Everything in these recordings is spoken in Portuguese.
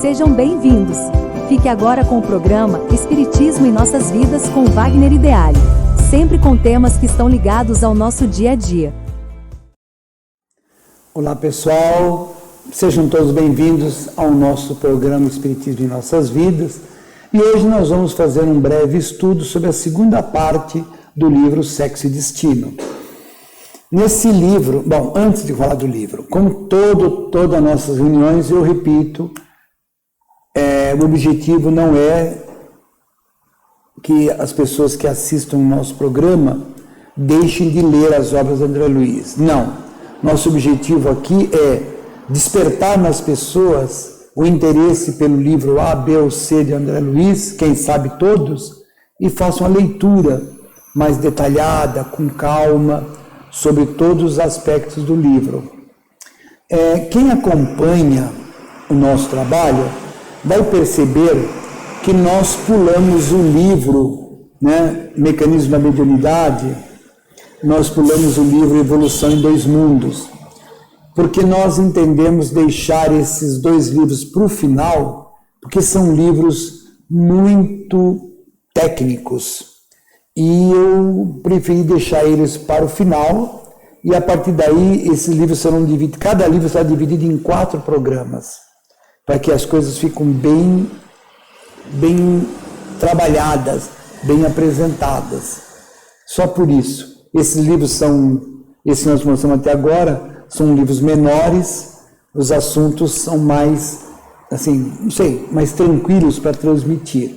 Sejam bem-vindos. Fique agora com o programa Espiritismo em Nossas Vidas com Wagner Ideale, sempre com temas que estão ligados ao nosso dia a dia. Olá pessoal, sejam todos bem-vindos ao nosso programa Espiritismo em Nossas Vidas. E hoje nós vamos fazer um breve estudo sobre a segunda parte do livro Sexo e Destino. Nesse livro, antes de falar do livro, como todas as nossas reuniões, eu repito, o objetivo não é que as pessoas que assistam o nosso programa deixem de ler as obras de André Luiz. Não. Nosso objetivo aqui é despertar nas pessoas o interesse pelo livro A, B ou C de André Luiz, quem sabe todos, e façam a leitura mais detalhada, com calma, sobre todos os aspectos do livro. Quem acompanha o nosso trabalho vai perceber que nós pulamos o livro, Mecanismo da Mediunidade, nós pulamos o livro Evolução em Dois Mundos, porque nós entendemos deixar esses dois livros para o final, porque são livros muito técnicos, e eu preferi deixar eles para o final, e a partir daí esses livros serão divididos, cada livro será dividido em 4 programas, para que as coisas fiquem bem trabalhadas, bem apresentadas. Só por isso. Esses livros esses que nós mostramos até agora, são livros menores, os assuntos são mais, mais tranquilos para transmitir.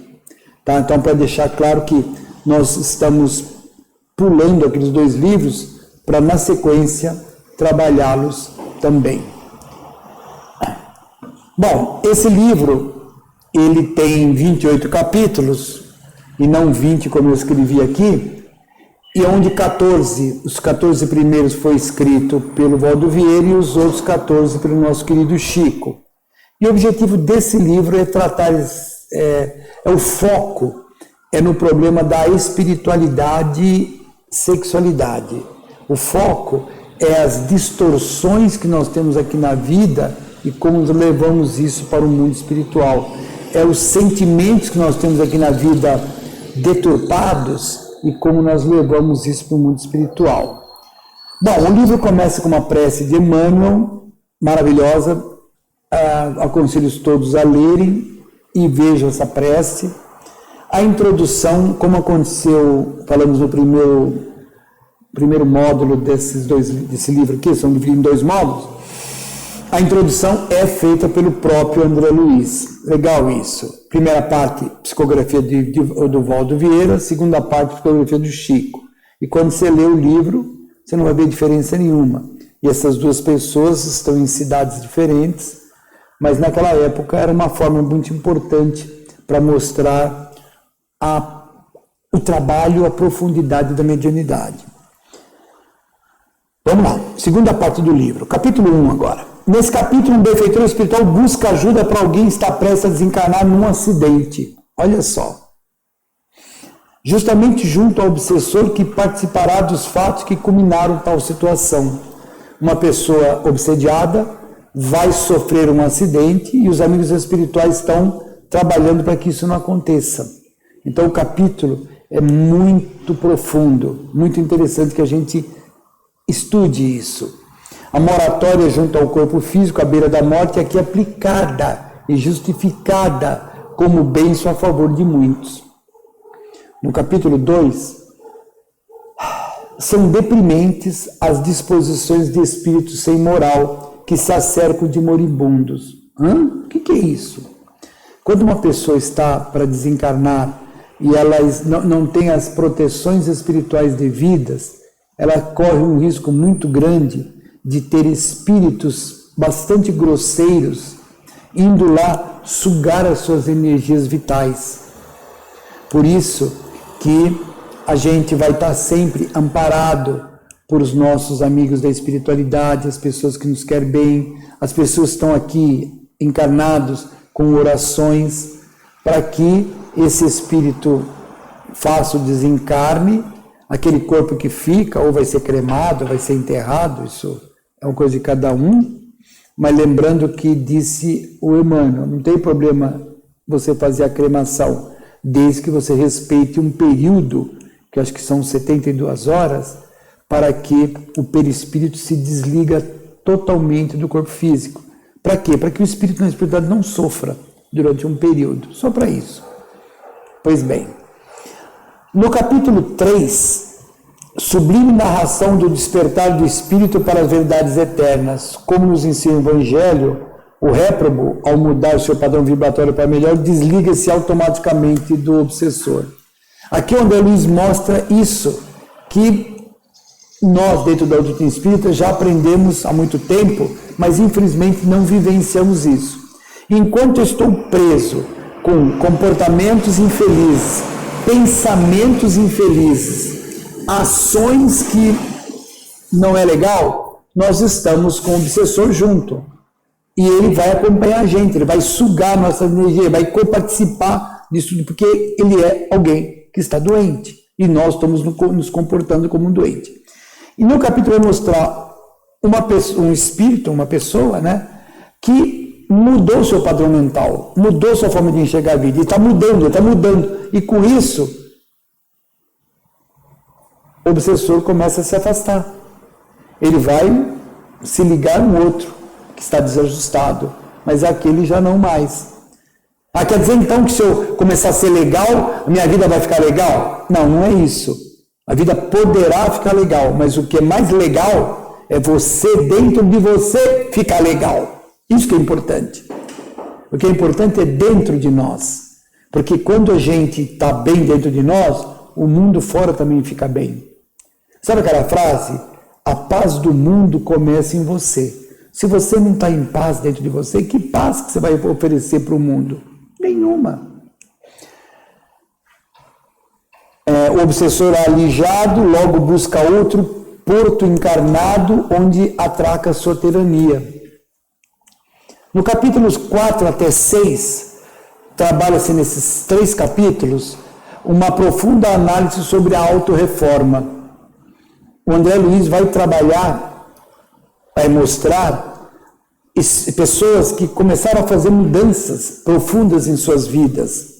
Tá? Então, para deixar claro que nós estamos pulando aqueles 2 livros para, na sequência, trabalhá-los também. Esse livro, ele tem 28 capítulos, e não 20 como eu escrevi aqui, e onde os 14 primeiros foi escrito pelo Valdo Vieira e os outros 14 pelo nosso querido Chico. E o objetivo desse livro é tratar, o foco é no problema da espiritualidade e sexualidade. O foco é as distorções que nós temos aqui na vida e como levamos isso para o mundo espiritual. É os sentimentos que nós temos aqui na vida deturpados e como nós levamos isso para o mundo espiritual. O livro começa com uma prece de Emmanuel, maravilhosa, aconselho todos a lerem e vejam essa prece. A introdução, como aconteceu, falamos no primeiro módulo desse livro aqui, são divididos em 2 módulos, a introdução é feita pelo próprio André Luiz. Legal isso. Primeira parte, psicografia do Valdo Vieira, segunda parte, psicografia do Chico. E quando você lê o livro, você não vai ver diferença nenhuma. E essas 2 pessoas estão em cidades diferentes, mas naquela época era uma forma muito importante para mostrar o trabalho, a profundidade da mediunidade. Vamos lá, segunda parte do livro, capítulo 1 agora. Nesse capítulo, um benfeitor espiritual busca ajuda para alguém que está prestes a desencarnar num acidente. Olha só. Justamente junto ao obsessor que participará dos fatos que culminaram tal situação. Uma pessoa obsediada vai sofrer um acidente e os amigos espirituais estão trabalhando para que isso não aconteça. Então o capítulo é muito profundo, muito interessante que a gente estude isso. A moratória junto ao corpo físico, à beira da morte, é aqui aplicada e justificada como bênção a favor de muitos. No capítulo 2, são deprimentes as disposições de espíritos sem moral que se acercam de moribundos. O que é isso? Quando uma pessoa está para desencarnar e ela não tem as proteções espirituais devidas, ela corre um risco muito grande de ter espíritos bastante grosseiros indo lá sugar as suas energias vitais. Por isso que a gente vai estar sempre amparado por os nossos amigos da espiritualidade, as pessoas que nos querem bem, as pessoas que estão aqui encarnados com orações para que esse espírito faça o desencarne, aquele corpo que fica, ou vai ser cremado, ou vai ser enterrado, isso é uma coisa de cada um, Mas lembrando que disse o Emmanuel, não tem problema você fazer a cremação, desde que você respeite um período, que acho que são 72 horas, para que o perispírito se desliga totalmente do corpo físico. Para quê? Para que o espírito na espiritualidade não sofra durante um período, só para isso. Pois bem, no capítulo 3, sublime narração do despertar do espírito para as verdades eternas, como nos ensina o Evangelho, o réprobo, ao mudar o seu padrão vibratório para melhor, desliga-se automaticamente do obsessor. Aqui o André Luiz mostra isso, que nós, dentro da doutrina espírita, já aprendemos há muito tempo, mas infelizmente não vivenciamos isso. Enquanto eu estou preso com comportamentos infelizes, pensamentos infelizes, ações que não é legal, nós estamos com o obsessor junto. E ele vai acompanhar a gente, ele vai sugar a nossa energia, ele vai coparticipar disso tudo, porque ele é alguém que está doente. E nós estamos nos comportando como um doente. E no capítulo vai mostrar um espírito, uma pessoa, né, que mudou seu padrão mental, mudou sua forma de enxergar a vida, e está mudando. E com isso, o obsessor começa a se afastar. Ele vai se ligar no outro, que está desajustado, mas aquele já não mais. Quer dizer então que se eu começar a ser legal, a minha vida vai ficar legal? Não, não é isso. A vida poderá ficar legal, mas o que é mais legal é você, dentro de você, ficar legal. Isso que é importante. O que é importante é dentro de nós. Porque quando a gente está bem dentro de nós, o mundo fora também fica bem. Sabe aquela frase? A paz do mundo começa em você. Se você não está em paz dentro de você, que paz que você vai oferecer para o mundo? Nenhuma. O obsessor alijado logo busca outro porto encarnado onde atraca a sua tirania. No capítulos 4 até 6, trabalha-se nesses 3 capítulos uma profunda análise sobre a autorreforma. O André Luiz vai trabalhar, vai mostrar pessoas que começaram a fazer mudanças profundas em suas vidas,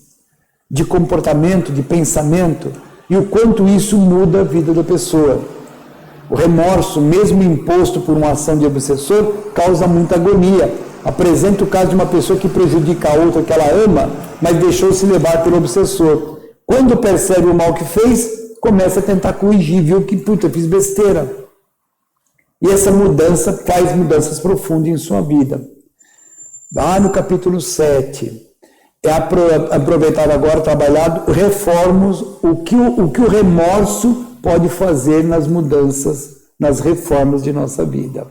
de comportamento, de pensamento, e o quanto isso muda a vida da pessoa. O remorso, mesmo imposto por uma ação de obsessor, causa muita agonia. Apresenta o caso de uma pessoa que prejudica a outra que ela ama, mas deixou-se levar pelo obsessor. Quando percebe o mal que fez, começa a tentar corrigir, viu que, eu fiz besteira. E essa mudança faz mudanças profundas em sua vida. Lá no capítulo 7, é aproveitado agora, trabalhado, reformas, o que o remorso pode fazer nas mudanças, nas reformas de nossa vida.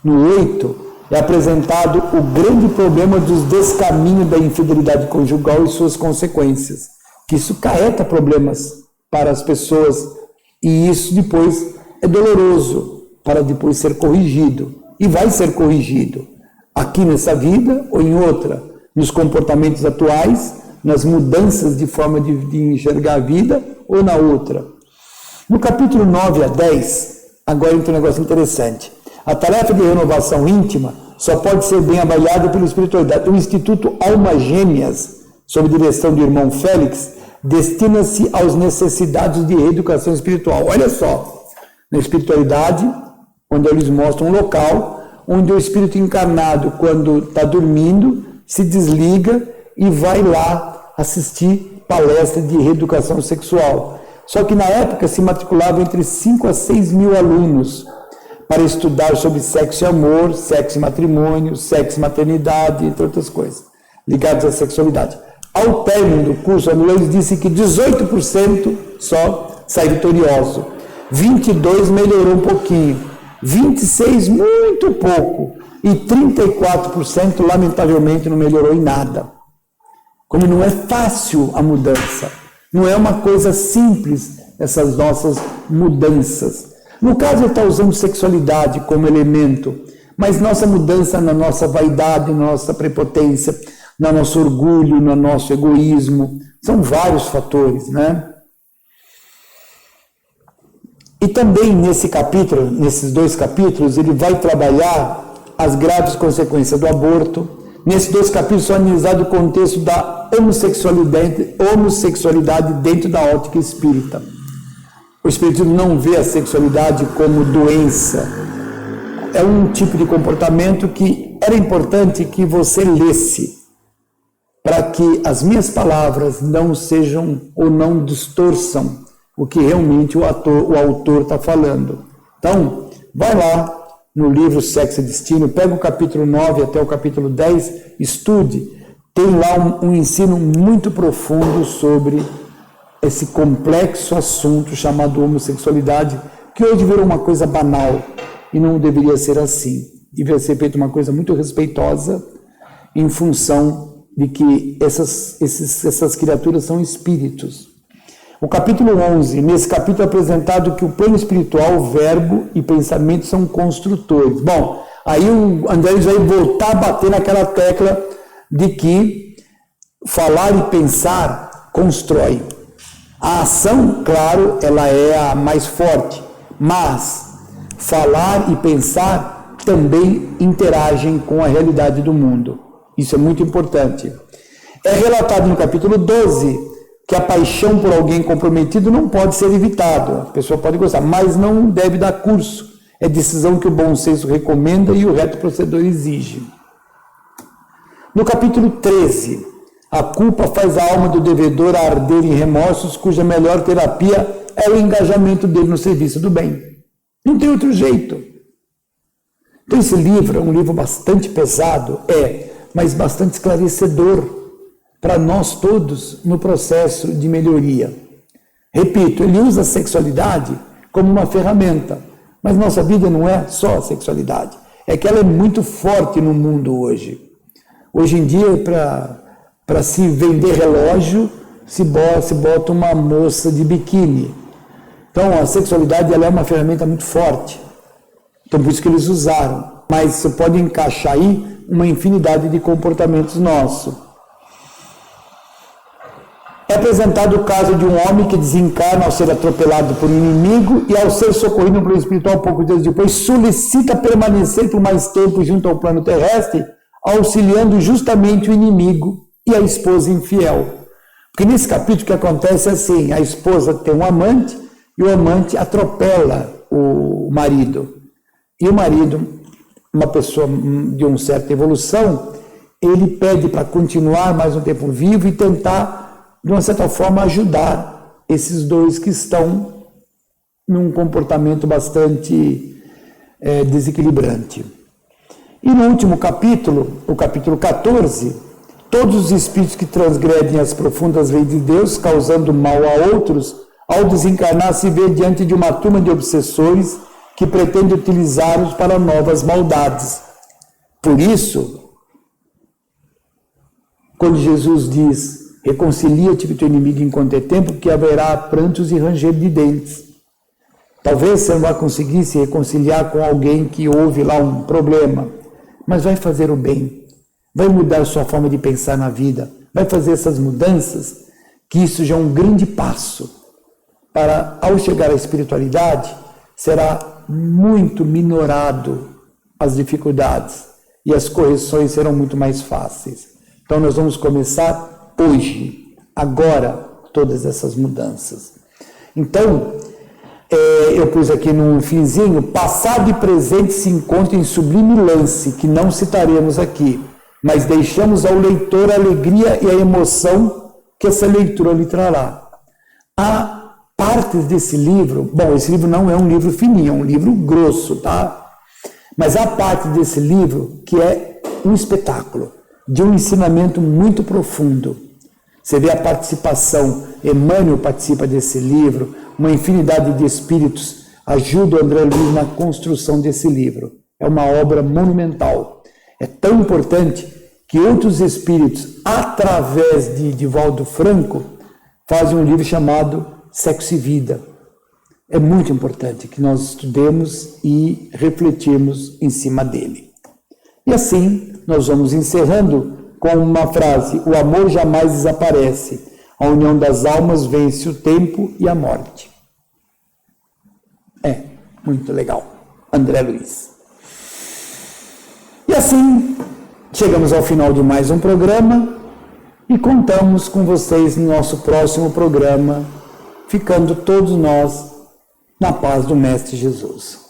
No 8, é apresentado o grande problema dos descaminhos da infidelidade conjugal e suas consequências, que isso acarreta problemas para as pessoas, e isso depois é doloroso, para depois ser corrigido, e vai ser corrigido, aqui nessa vida ou em outra, nos comportamentos atuais, nas mudanças de forma de enxergar a vida, ou na outra. No capítulo 9 a 10, agora entra um negócio interessante. A tarefa de renovação íntima só pode ser bem avaliada pela espiritualidade. O Instituto Almas Gêmeas, sob direção do irmão Félix, destina-se às necessidades de reeducação espiritual. Olha só, na espiritualidade, onde eles mostram um local onde o espírito encarnado, quando está dormindo, se desliga e vai lá assistir palestra de reeducação sexual. Só que na época se matriculavam entre 5 a 6 mil alunos para estudar sobre sexo e amor, sexo e matrimônio, sexo e maternidade, entre outras coisas, ligadas à sexualidade. Ao término do curso, a Luiz disse que 18% só sai vitorioso, 22% melhorou um pouquinho, 26% muito pouco, e 34% lamentavelmente não melhorou em nada. Como não é fácil a mudança, não é uma coisa simples essas nossas mudanças. No caso, ele está usando sexualidade como elemento, mas nossa mudança na nossa vaidade, na nossa prepotência, no nosso orgulho, no nosso egoísmo, são vários fatores, né? E também nesse capítulo, nesses 2 capítulos, ele vai trabalhar as graves consequências do aborto. Nesses 2 capítulos são analisados o contexto da homossexualidade dentro da ótica espírita. O espiritismo não vê a sexualidade como doença. É um tipo de comportamento que era importante que você lesse, para que as minhas palavras não sejam ou não distorçam o que realmente o autor está falando. Então, vai lá no livro Sexo e Destino, pega o capítulo 9 até o capítulo 10, estude. Tem lá um ensino muito profundo sobre esse complexo assunto chamado homossexualidade, que hoje virou uma coisa banal e não deveria ser assim. Deveria ser feita uma coisa muito respeitosa em função de que essas criaturas são espíritos. O capítulo 11, nesse capítulo é apresentado que o plano espiritual, o verbo e pensamento são construtores. Bom, aí o André vai voltar a bater naquela tecla de que falar e pensar constrói. A ação, claro, ela é a mais forte, mas falar e pensar também interagem com a realidade do mundo. Isso é muito importante. É relatado no capítulo 12 que a paixão por alguém comprometido não pode ser evitado. A pessoa pode gostar, mas não deve dar curso. É decisão que o bom senso recomenda e o reto procedor exige. No capítulo 13, a culpa faz a alma do devedor arder em remorsos, cuja melhor terapia é o engajamento dele no serviço do bem. Não tem outro jeito. Então esse livro é um livro bastante pesado, mas bastante esclarecedor para nós todos no processo de melhoria. Repito, ele usa a sexualidade como uma ferramenta, mas nossa vida não é só a sexualidade, é que ela é muito forte no mundo hoje. Hoje em dia, para se vender relógio, se bota uma moça de biquíni. Então, a sexualidade ela é uma ferramenta muito forte. Então, por isso que eles usaram. Mas você pode encaixar aí uma infinidade de comportamentos nossos. É apresentado o caso de um homem que desencarna ao ser atropelado por um inimigo e, ao ser socorrido no plano espiritual poucos dias depois, solicita permanecer por mais tempo junto ao plano terrestre, auxiliando justamente o inimigo e a esposa infiel. Porque nesse capítulo o que acontece é assim, a esposa tem um amante e o amante atropela o marido. E o marido, uma pessoa de uma certa evolução, ele pede para continuar mais um tempo vivo e tentar, de uma certa forma, ajudar esses dois que estão num comportamento bastante desequilibrante. E no último capítulo, o capítulo 14, todos os espíritos que transgredem as profundas leis de Deus, causando mal a outros, ao desencarnar se vê diante de uma turma de obsessores que pretende utilizá-los para novas maldades. Por isso, quando Jesus diz, reconcilia-te com o teu inimigo enquanto é tempo, que haverá prantos e ranger de dentes. Talvez você não vá conseguir se reconciliar com alguém que houve lá um problema, mas vai fazer o bem, vai mudar a sua forma de pensar na vida, vai fazer essas mudanças, que isso já é um grande passo para, ao chegar à espiritualidade, será muito minorado as dificuldades e as correções serão muito mais fáceis. Então nós vamos começar hoje, agora, todas essas mudanças. Então, eu pus aqui no finzinho, passado e presente se encontram em sublime lance, que não citaremos aqui, mas deixamos ao leitor a alegria e a emoção que essa leitura lhe trará. Há partes desse livro, bom, esse livro não é um livro fininho, é um livro grosso, tá? Mas há parte desse livro que é um espetáculo, de um ensinamento muito profundo. Você vê a participação, Emmanuel participa desse livro, uma infinidade de espíritos ajuda o André Luiz na construção desse livro. É uma obra monumental. É tão importante que outros espíritos, através de Divaldo Franco, fazem um livro chamado Sexo e Vida. É muito importante que nós estudemos e refletirmos em cima dele. E assim, nós vamos encerrando com uma frase, o amor jamais desaparece, a união das almas vence o tempo e a morte. Muito legal. André Luiz. assim, chegamos ao final de mais um programa e contamos com vocês no nosso próximo programa, ficando todos nós na paz do Mestre Jesus.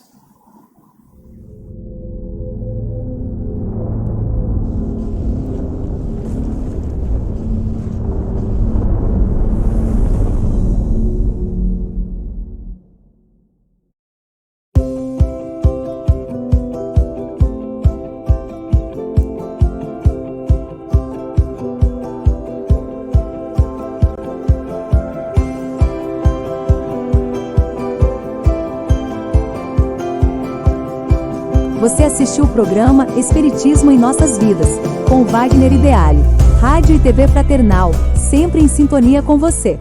Você assistiu o programa Espiritismo em Nossas Vidas, com Wagner Ideale. Rádio e TV Fraternal, sempre em sintonia com você.